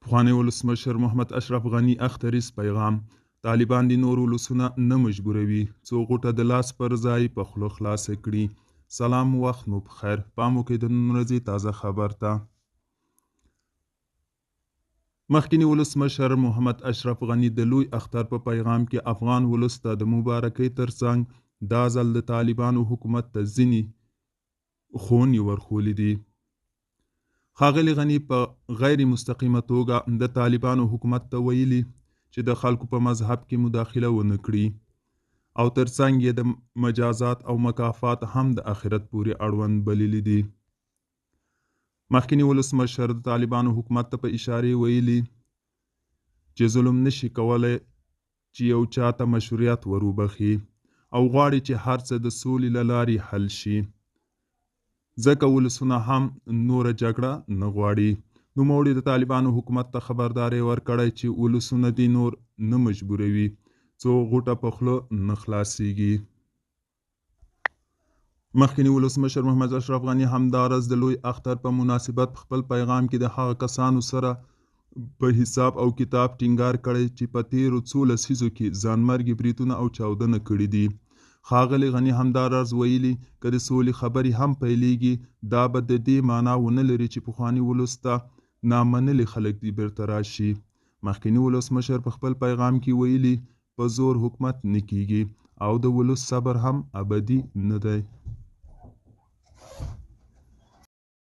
پخوانی ولسمشر محمد اشرف غني اختریز پیغام: طالبان د نور ولسونه نه مجبوروي څو غوټه د لاس پر ځای په خوله خلاصه کړي. سلام، وخت مو بخیر. پام وکړئ د نن ورځې تازه خبر ته. مخکینی ولسمشر محمد اشرف غني د لوی اختر په پیغام کې افغان ولس ته د مبارکۍ ترڅنګ دا ځل د طالبانو حکومت ته ځینې ښوونې ورښولې دي. ښاغلي غني په غیر مستقیمه توګه د طالبانو حکومت ته ویلي چې د خلکو په مذهب کې مداخله ونه کړي او ترڅنګ یې د مجازات او مکافات هم د آخرت پورې اړوند بللي دي. مخکینی ولسمشر د طالبانو حکومت ته په اشارې ویلي چې ظلم نشي کولای چې یو چاته مشروعیت وروبخي او غواړي چې هر څه د سولې له لارې حل شي، ځکه ولسونه هم نوره جګړه نه غواړي. نوموړي د طالبانو حکومت ته خبرداری ورکړی چې ولسونه دې نور نه مجبوروي څو غوټه په خوله نه خلاصیږي. مخکینی ولسمشر محمد اشرف غني همداراز د لوی اختر په مناسبت په خپل پیغام کې د هغه کسانو سره په حساب او کتاب ټینګار کړی چې په تیرو څو لسیزو کې ځانمرګي بریدونه او چاودنه کړي دي. ښاغلي غني همداراز ویلي که د سولې خبرې هم پیلېږي دا به د دې معنا ونه لري چې پخواني ولس ته نامنلي خلک دې بیرته راشي. مخکیني ولسمشر په خپل پیغام کې ویلي په زور حکومت نه کیږي او د ولس صبر هم ابدي نه دی.